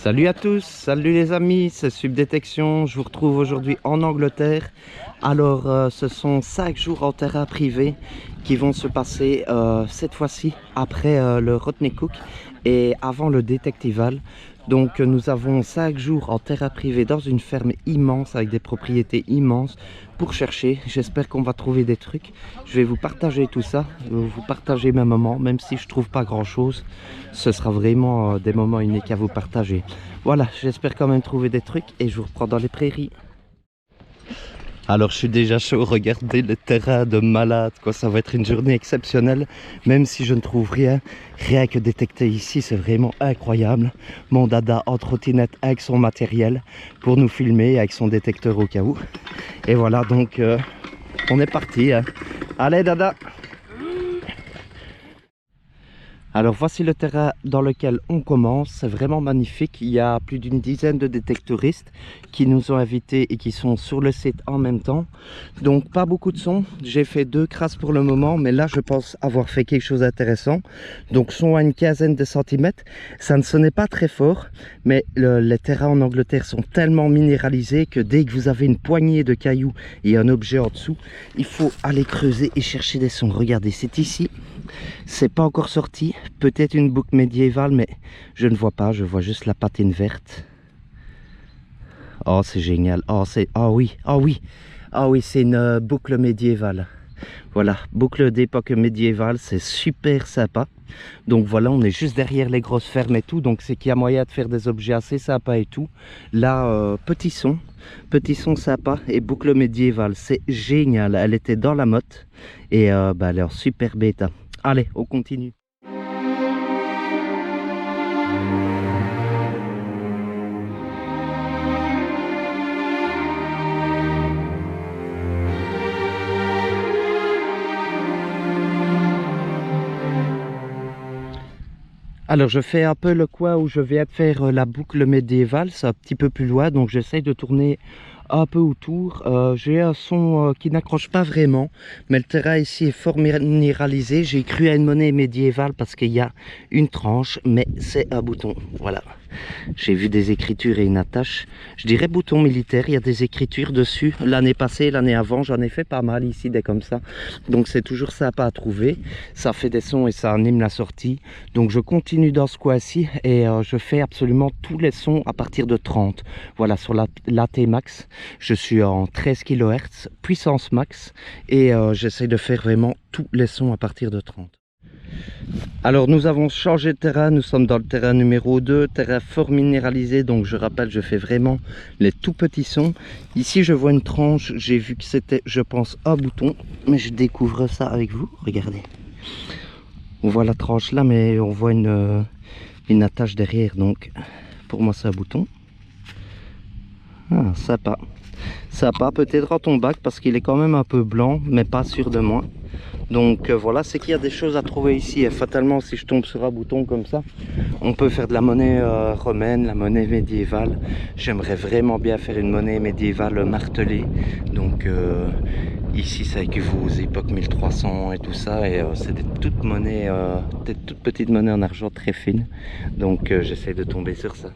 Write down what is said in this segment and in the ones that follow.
Salut à tous, salut les amis, c'est Subdétection. Je vous retrouve aujourd'hui en Angleterre. Alors ce sont 5 jours en terrain privé qui vont se passer cette fois-ci après le Rodney Cook et avant le Detectival. Donc nous avons 5 jours en terrain privé dans une ferme immense avec des propriétés immenses pour chercher. J'espère qu'on va trouver des trucs. Je vais vous partager tout ça, vous partager mes moments, même si je trouve pas grand chose. Ce sera vraiment des moments uniques à vous partager. Voilà, j'espère quand même trouver des trucs et je vous reprends dans les prairies. Alors je suis déjà chaud, regardez le terrain de malade, quoi. Ça va être une journée exceptionnelle, même si je ne trouve rien. Rien que détecter ici, c'est vraiment incroyable. Mon dada en trottinette avec son matériel pour nous filmer, avec son détecteur au cas où. Et voilà, donc on est parti, hein. Allez dada! Alors voici le terrain dans lequel on commence, c'est vraiment magnifique. Il y a plus d'une dizaine de détecteuristes qui nous ont invités et qui sont sur le site en même temps. Donc pas beaucoup de sons, j'ai fait 2 crasses pour le moment, mais là je pense avoir fait quelque chose d'intéressant. Donc son à une quinzaine de centimètres, ça ne sonnait pas très fort, mais les terrains en Angleterre sont tellement minéralisés que dès que vous avez une poignée de cailloux et un objet en dessous, il faut aller creuser et chercher des sons. Regardez, c'est ici. C'est pas encore sorti, peut-être une boucle médiévale, mais je ne vois pas, je vois juste la patine verte. Oh, c'est génial. Oh, c'est... Oh oui, oh oui. Oh oui, c'est une boucle médiévale. Voilà, boucle d'époque médiévale, c'est super sympa. Donc voilà, on est juste derrière les grosses fermes et tout, donc c'est qu'il y a moyen de faire des objets assez sympas et tout. Là, petit son sympa et boucle médiévale, c'est génial. Elle était dans la motte et bah, elle est en super bêta. Allez, on continue. Alors je fais un peu le coin où je viens de faire la boucle médiévale, c'est un petit peu plus loin, donc j'essaye de tourner un peu autour. J'ai un son qui n'accroche pas vraiment, mais le terrain ici est fort minéralisé. J'ai cru à une monnaie médiévale parce qu'il y a une tranche, mais c'est un bouton, voilà. J'ai vu des écritures et une attache. Je dirais bouton militaire, il y a des écritures dessus. L'année passée, l'année avant, j'en ai fait pas mal ici, des comme ça. Donc c'est toujours sympa à trouver. Ça fait des sons et ça anime la sortie. Donc je continue dans ce coin-ci et je fais absolument tous les sons à partir de 30. Voilà, sur la T-Max, je suis en 13 kHz, puissance max. Et j'essaie de faire vraiment tous les sons à partir de 30. Alors nous avons changé de terrain, nous sommes dans le terrain numéro 2, terrain fort minéralisé, donc je rappelle, je fais vraiment les tout petits sons. Ici je vois une tranche, j'ai vu que c'était, je pense, un bouton, mais je découvre ça avec vous, regardez. On voit la tranche là, mais on voit une attache derrière, donc pour moi c'est un bouton. Ah, sympa. Sympa, peut-être en ton bac parce qu'il est quand même un peu blanc, mais pas sûr de moi. Donc voilà, c'est qu'il y a des choses à trouver ici et fatalement si je tombe sur un bouton comme ça, on peut faire de la monnaie romaine, la monnaie médiévale. J'aimerais vraiment bien faire une monnaie médiévale martelée. Donc ici c'est avec vos époques 1300 et tout ça et c'est des toutes monnaies, des toutes petites monnaies en argent très fines. Donc j'essaie de tomber sur ça.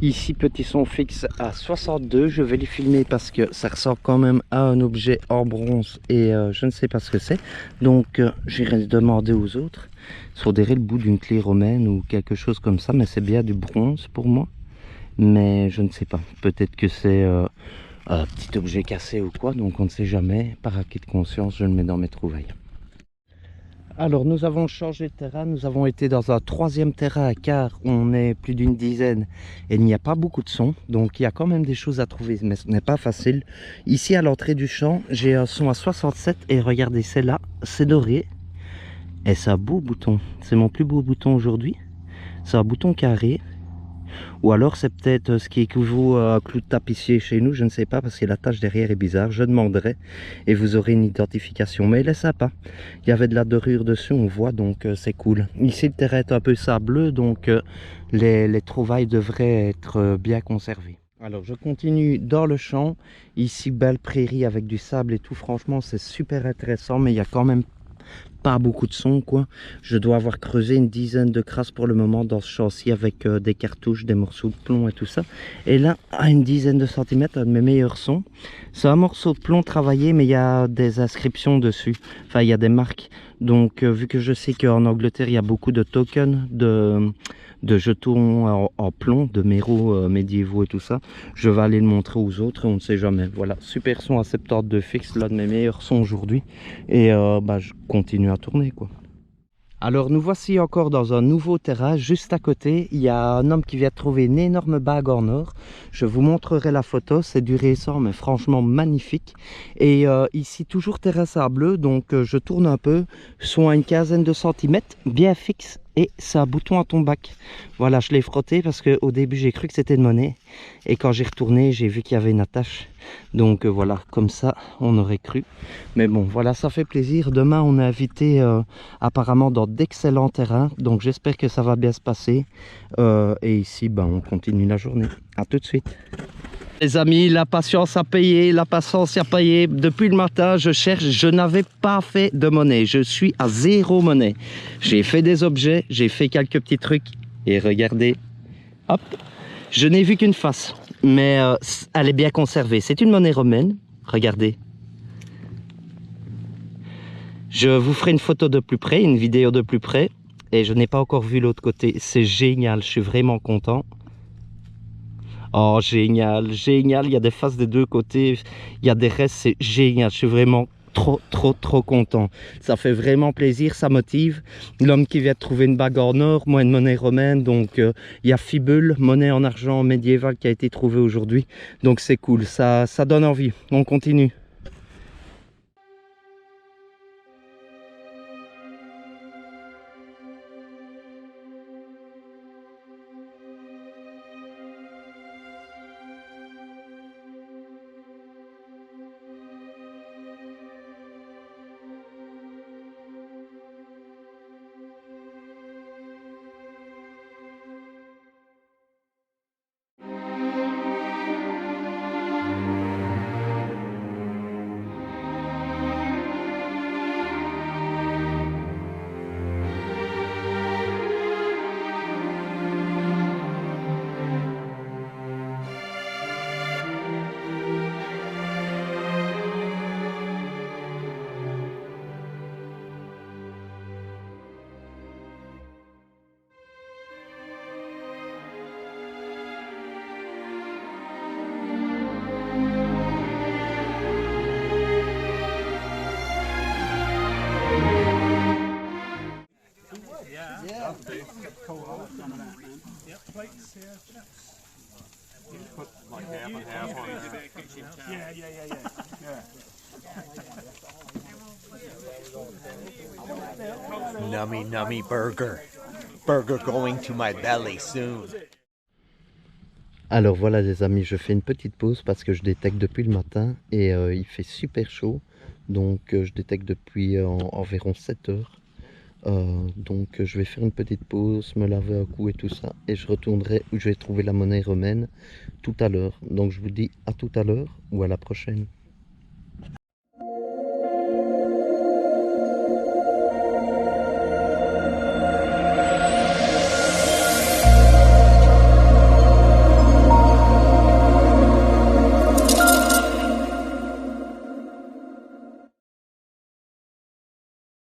Ici, petit son fixe à 62, je vais les filmer parce que ça ressemble quand même à un objet en bronze et je ne sais pas ce que c'est. Donc j'irai demander aux autres. Sur le bout d'une clé romaine ou quelque chose comme ça, mais c'est bien du bronze pour moi. Mais je ne sais pas, peut-être que c'est un petit objet cassé ou quoi, donc on ne sait jamais. Par acquis de conscience, je le mets dans mes trouvailles. Alors nous avons changé de terrain, nous avons été dans un 3e terrain car on est plus d'une dizaine et il n'y a pas beaucoup de sons, donc il y a quand même des choses à trouver mais ce n'est pas facile. Ici à l'entrée du champ, j'ai un son à 67 et regardez, c'est là, c'est doré et c'est un beau bouton, c'est mon plus beau bouton aujourd'hui. C'est un bouton carré ou alors c'est peut-être ce qui équivaut à un clou de tapissier chez nous, je ne sais pas parce que la tache derrière est bizarre, je demanderai et vous aurez une identification, mais elle est sympa. Il y avait de la dorure dessus, on voit, donc c'est cool. Ici le terrain est un peu sableux, donc les trouvailles devraient être bien conservées. Alors je continue dans le champ, ici belle prairie avec du sable et tout, franchement c'est super intéressant, mais il y a quand même pas beaucoup de son quoi. Je dois avoir creusé une dizaine de crasses pour le moment dans ce châssis avec des cartouches, des morceaux de plomb et tout ça. Et là, à une dizaine de centimètres, un de mes meilleurs sons. C'est un morceau de plomb travaillé, mais il y a des inscriptions dessus. Enfin, il y a des marques. Donc, vu que je sais qu'en Angleterre, il y a beaucoup de tokens, de jetons en plomb, de méros médiévaux et tout ça, je vais aller le montrer aux autres et on ne sait jamais. Voilà, super son à 72 fixe, l'un de mes meilleurs sons aujourd'hui. Et je continue à tourner quoi. Alors nous voici encore dans un nouveau terrain. Juste à côté, il y a un homme qui vient de trouver une énorme bague en or. Je vous montrerai la photo, c'est du récent mais franchement magnifique. Et ici toujours terrain sableux, donc je tourne un peu, sont à une quinzaine de centimètres, bien fixe. Et c'est un bouton à ton bac. Voilà, je l'ai frotté parce qu'au début j'ai cru que c'était de monnaie. Et quand j'ai retourné, j'ai vu qu'il y avait une attache. Donc voilà, comme ça, on aurait cru. Mais bon, voilà, ça fait plaisir. Demain, on est invité apparemment dans d'excellents terrains. Donc j'espère que ça va bien se passer. Et ici, on continue la journée. À tout de suite. Les amis, la patience a payé, la patience a payé. Depuis le matin, je cherche, je n'avais pas fait de monnaie. Je suis à 0 monnaie. J'ai fait des objets, j'ai fait quelques petits trucs. Et regardez, hop, je n'ai vu qu'une face. Mais elle est bien conservée. C'est une monnaie romaine, regardez. Je vous ferai une photo de plus près, une vidéo de plus près. Et je n'ai pas encore vu l'autre côté. C'est génial, je suis vraiment content. Oh, génial, génial. Il y a des faces des deux côtés. Il y a des restes, c'est génial. Je suis vraiment trop content. Ça fait vraiment plaisir, ça motive. L'homme qui vient de trouver une bague en or, moi une monnaie romaine. Donc, il y a Fibule, monnaie en argent médiévale qui a été trouvée aujourd'hui. Donc, c'est cool. Ça donne envie. On continue. Nummy, nummy burger. Burger going to my belly soon. Alors voilà les amis, je fais une petite pause parce que je détecte depuis le matin et il fait super chaud. Donc je détecte depuis environ 7 heures. Donc je vais faire une petite pause, me laver un coup et tout ça. Et je retournerai où je vais trouver la monnaie romaine tout à l'heure. Donc je vous dis à tout à l'heure ou à la prochaine.